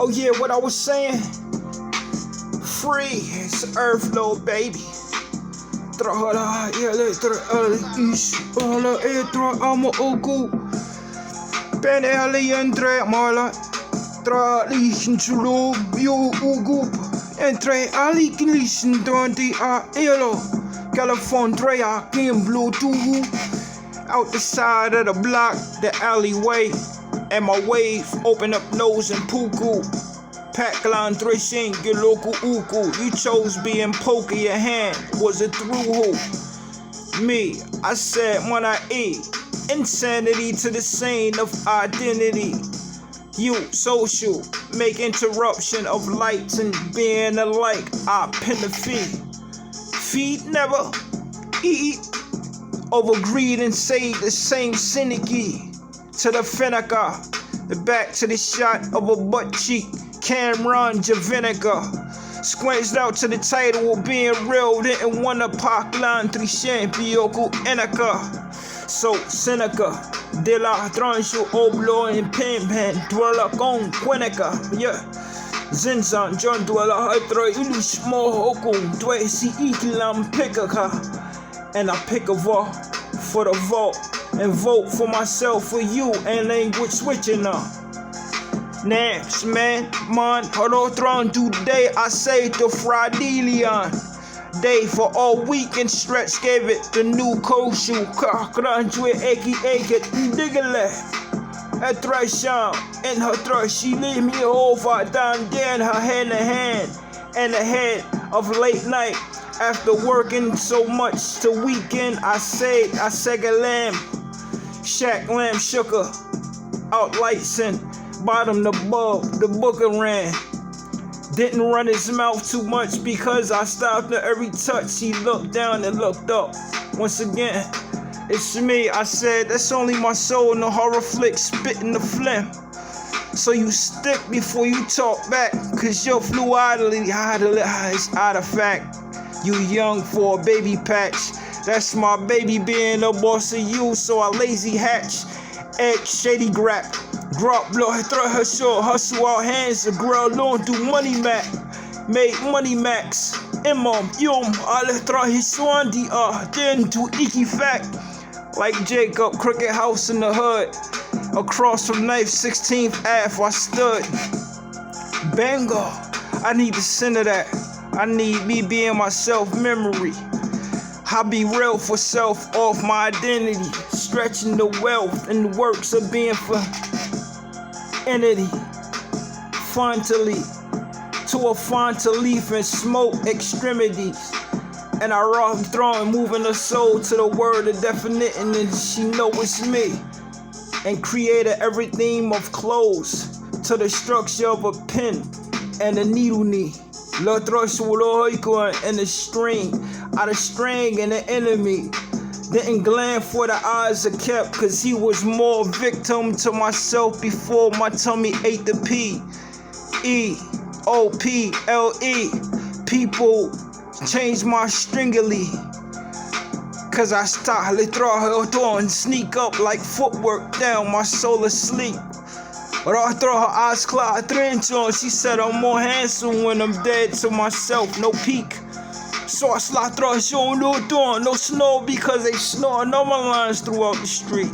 Oh yeah, what I was saying? Free, it's Earth, little baby. California, in Bluetooth. Out the side of the block, the alleyway. And my wave, open up nose and puku. Packline threshing, your local uku. You chose being poker, your hand was a through hoop. Me, I said when I eat. Insanity to the scene of identity. You, social, make interruption of lights and being alike. I pin the feet. Feed never eat. Over greed and say the same cynicky. To the Finnegar, the back to the shot of a butt cheek. Cameron Javinica. Squeezed out to the title of being real. Didn't want to park line 3 champioku Enica. So Seneca, de la Trancho Oblo and Pimpan, Dwella con Queneca, yeah. Zinzan, John Dwella, Hydra, Ilu Small Okun, Dwe Si Ikilam Pickaka. And I pick a vault for the vote and vote for myself, for you, and language switching up. Naps, man, Horotron today, I say to Fridelion. Day for all week and stretch gave it the new koshu. Kakranjwe eki eket digale. At Trasham, in her thrush, she leave me over down there in her hand in hand. And ahead of late night, after working so much to weekend, I say a lamb. Shack lamb sugar, out lights and bottom the bulb, the booker ran. Didn't run his mouth too much because I stopped at every touch. He looked down and looked up. Once again, it's me. I said, that's only my soul in the horror flick spitting the phlegm. So you stick before you talk back, cause your fluidity is out of fact. You young for a baby patch. That's my baby being a boss of you, so I lazy hatch. Egg shady grab. Drop blow, throw her short, hustle out hands, the girl don't do money mac. Make money max. Imam, alle throw his swandi, then to icky fact. Like Jacob, Cricket House in the hood. Across from Knife 16th Ave, I stood. Bango, I need the center that. I need me being myself memory. I be real for self off my identity. Stretching the wealth and the works of being for entity. Fun to leave. To a fun to leaf and smoke extremities. And I rock throwing, moving her soul to the word of definite, and then she know it's me. And created everything of clothes to the structure of a pen and a needle knee. And the string, out of string and the enemy. Didn't glance for the eyes are kept, cause he was more victim to myself before my tummy ate the P-E-O-P-L-E. People change my stringily, cause I start to throw her door and sneak up like footwork down my soul asleep. But I throw her eyes cloud trench on. She said I'm more handsome when I'm dead to myself, no peak. So I slide through a show, no door, no snow, because they snore number lines throughout the street.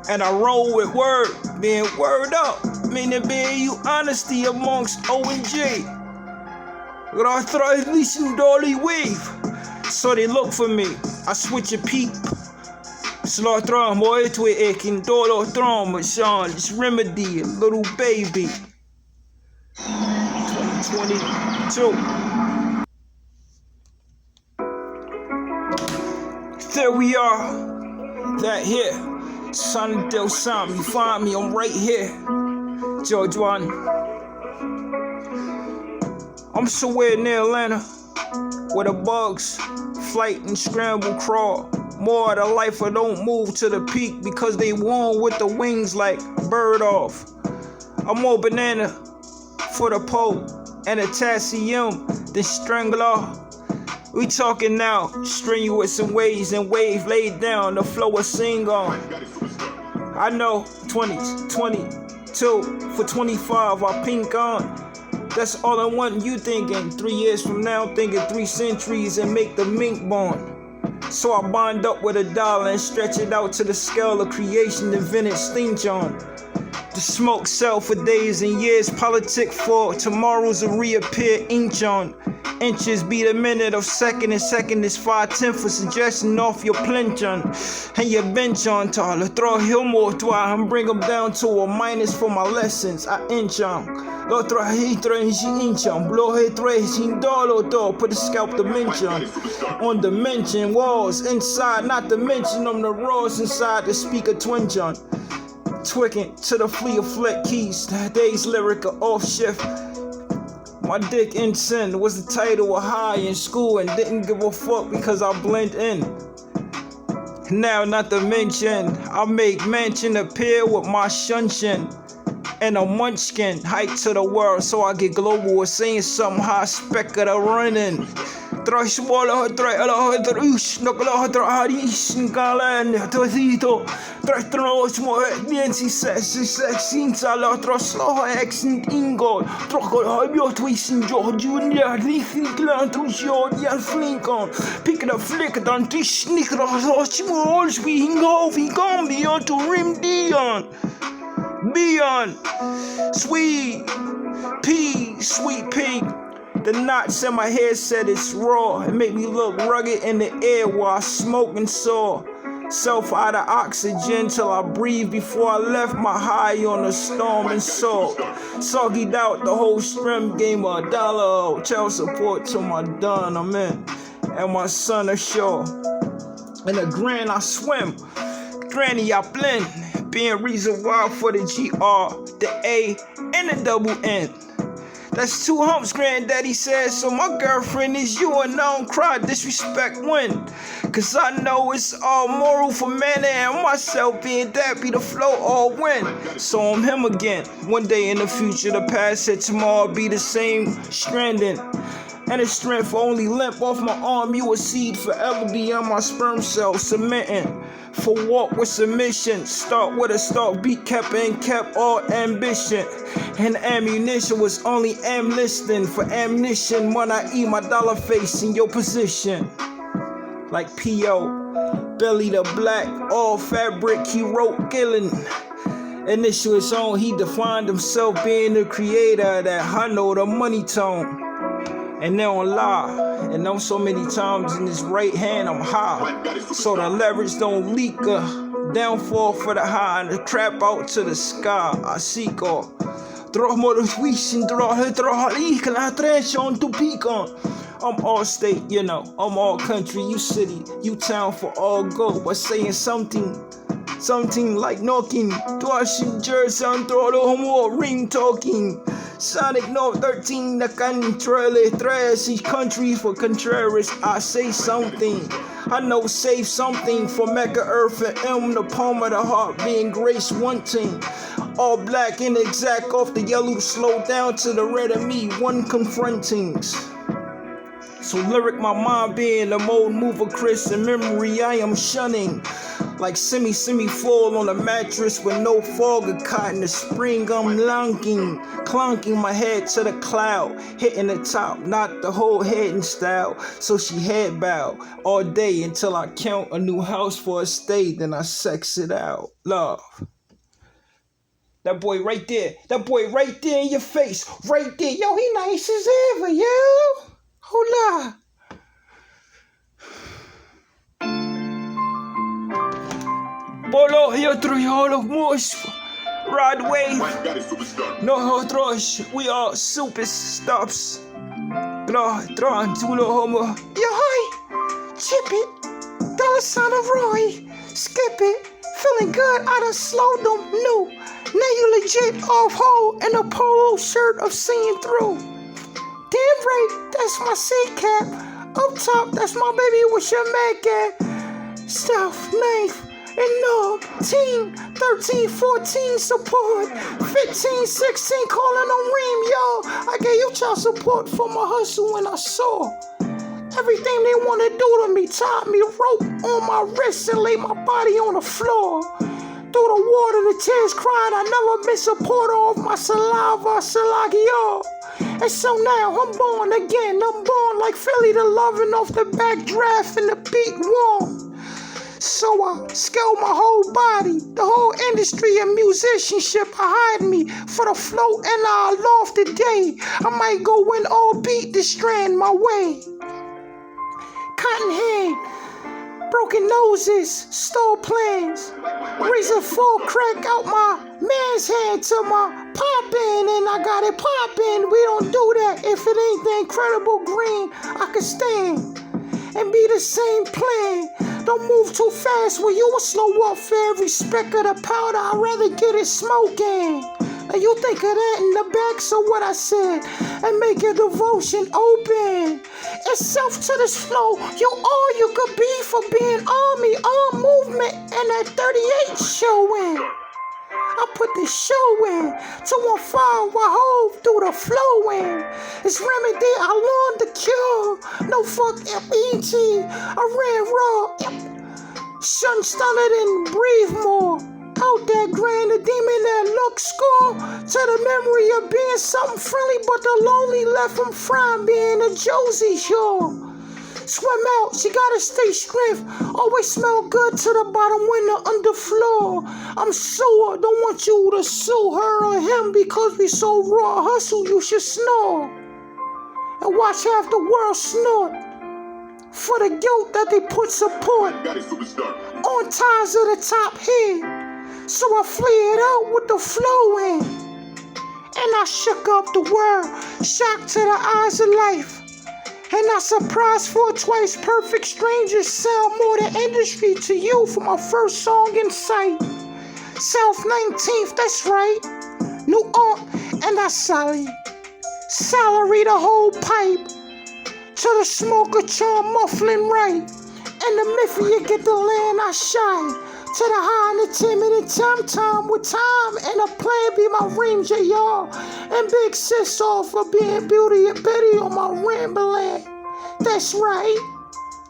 And I roll with word, being word up, meaning being you honesty amongst O and J. But I throw at least in dolly wave. So they look for me, I switch a peep. Slot drum, boy, to it can dollar drum, Sean, it's remedy, little baby. 2022. There we are, that here, San Del Sam, you find me, I'm right here, George One. I'm somewhere near Atlanta, where the bugs, flight and scramble crawl. More of the life I don't move to the peak because they warm with the wings like bird off. I'm more banana for the pole and a potassium than strangler. We talking now, strenuous in ways and wave laid down, the flow will sing on. I know 20s, 22 for 25, I pink on. That's all I want, you thinking 3 years from now, thinking 3 centuries and make the mink born. So I bond up with $1 and stretch it out to the scale of creation, invented steam John. The smoke sell for days and years, politic for tomorrow's will reappear, ink on. Inches beat a minute of second, and second is 5/10 for suggestion off your plinch on. And your bench on, taller, throw him more twa and bring him down to a minus for my lessons. I inch on. L'altro hitro in she inch on. Blow hit race in dollar, put the scalp dimension on dimension walls inside, not to mention on the roars inside the speaker twinge on. Twicking to the flea of flick keys, days lyric off shift. My dick in sin was the title of high in school and didn't give a fuck because I blend in. Now not to mention, I make mention appear with my shunshin and a munchkin, hype to the world so I get global with saying something high spec of the running. Trash wall try a drush, knuckle harish and galan, Tozito, trash trosh more Nancy says, since I lot slow accent ingo, trockle your twist George Junior, leafy gland to show your flink on, pick it up flick it on tish, snicker, always being off, he gone beyond to rim Dion. Beyond sweet pea, sweet pig. The knots in my head said it's raw. It made me look rugged in the air while I smoke and saw. Self out of oxygen till I breathe before I left my high on a storm and salt. Soggied out the whole shrimp, gave me $1 child support till my done I'm in. And my son ashore. In the grand I swim, granny I blend. Being reason why for the GR, the A, and the double N. That's 2 humps, granddaddy says, so my girlfriend is you and I don't cry, disrespect when. Cause I know it's all moral for man and myself being that be the flow all win. So I'm him again. One day in the future, the past said tomorrow be the same stranding. And the strength only limp off my arm, you a seed forever beyond my sperm cell, cementing. For walk with submission, start with a start, be kept and kept all ambition. And ammunition was only listing for ammunition when I eat my dollar face in your position. Like P.O., belly to black, all fabric, he wrote killing. Initial his own, he defined himself being the creator that I know the money tone. And they don't lie, and know so many times in this right hand I'm high, so the leverage don't leak downfall for the high and the trap out to the sky. I seek all. I'm all state, you know, I'm all country, you city, you town for all go, but saying something like knocking, dwashing jersey and throw the more ring talking. Sonic Note 13, the country, trash country for Contreras. I say something, I know save something for Mecca, Earth, and M, the palm of the heart being grace wanting. All black and exact off the yellow, slow down to the red of me, one confronting. So lyric my mind being the mode mover Chris and memory I am shunning. Like semi fall on a mattress with no fog or cotton. The spring I'm longing, clunking my head to the cloud, hitting the top, not the whole head in style. So she head bow all day until I count a new house for a stay, then I sex it out. Love. That boy right there in your face, right there. Yo, he nice as ever, yo. Hola. Bolo y otro yo los mus. Rod wave. Nosotros, we are superstars. Tron, tulo homo. Yo, hi. Chip it. $sign of Roy. Skip it. Feeling good, I done slowed them new. Now you legit off hold in a polo shirt of seeing through. Damn right, that's my seat cap. Up top, that's my baby with your mag at. Stuff, knife, and nog. Team, 13, 14 support. 15, 16 calling on Ream, yo. I gave you child support for my hustle when I saw everything they want to do to me. Tied me rope on my wrist and lay my body on the floor. through the water, the tears crying. I never miss a portal of my saliva, salagio. And so now I'm born again. I'm born like Philly, the loving off the backdraft and the beat warm. So I scale my whole body, the whole industry of musicianship. I hide me for the float and I loft today. I might go win all beat to strand my way. Cotton head, broken noses, stole plans. Razor full crack out my man's hand to my poppin', and I got it poppin'. We don't do that if it ain't the incredible green. I can stand and be the same plan. Don't move too fast, well you will slow up for every speck of the powder. I'd rather get it smoking. Now you think of that in the back, so what I said, and make your devotion open. It's self to this flow, you all you could be for being army, armed movement, and that 38 showing. I put the show in, 215 Wahoo through the flow in. It's remedy, I learned the cure. No fuck FET, I ran raw. Shun stunted and breathe more. Out that grand, the demon that look score to the memory of being something friendly, but the lonely left him frying being a Josie Shaw. Swim out, she gotta stay strength. Always smell good to the bottom when the underfloor. I'm sore, don't want you to sue her or him because we so raw. Hustle, you should snore. And watch half the world snort for the guilt that they put support on ties of the top here. So I flee it out with the flow in. And I shook up the world, shocked to the eyes of life. And I surprised for twice perfect strangers sound more than industry to you for my first song in sight. South 19th, that's right. New York, and I salary the whole pipe. To the smoker charm muffling right. And the myth you get the land I shine. To the high and the timid and time with time. And a plan be my ranger, y'all. And big sis off for being beauty and Betty on my rambling. That's right.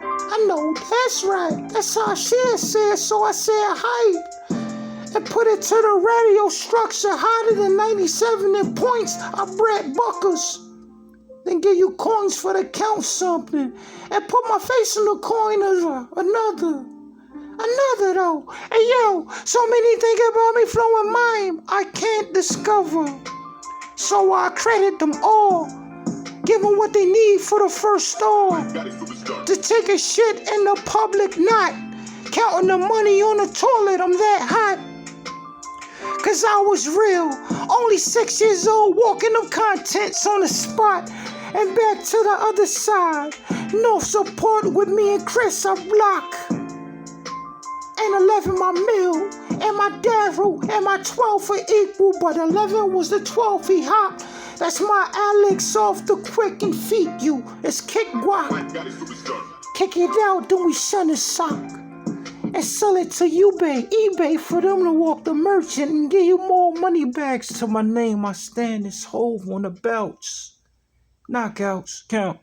I know that's right. That's how she said, so I said hype. And put it to the radio structure hotter than 97 in points. I bred buckers. Then give you coins for to count something. And put my face in the coin as another though. Hey yo, so many think about me flowing mime I can't discover. So I credit them all, give them what they need for the first store. To take a shit in the public, not counting the money on the toilet, I'm that hot. Cause I was real, only 6 years old, walking them contents on the spot. And back to the other side, no support with me and Chris, I block. And 11 my mill, and my Darryl, and my 12 for equal, but 11 was the 12 he hop. That's my Alex off the quick and feed you. It's kick guap. Kick it out, then we shun the sock. And sell it to eBay for them to walk the merchant and give you more money bags to my name. I stand this hove on the belts. Knockouts, count.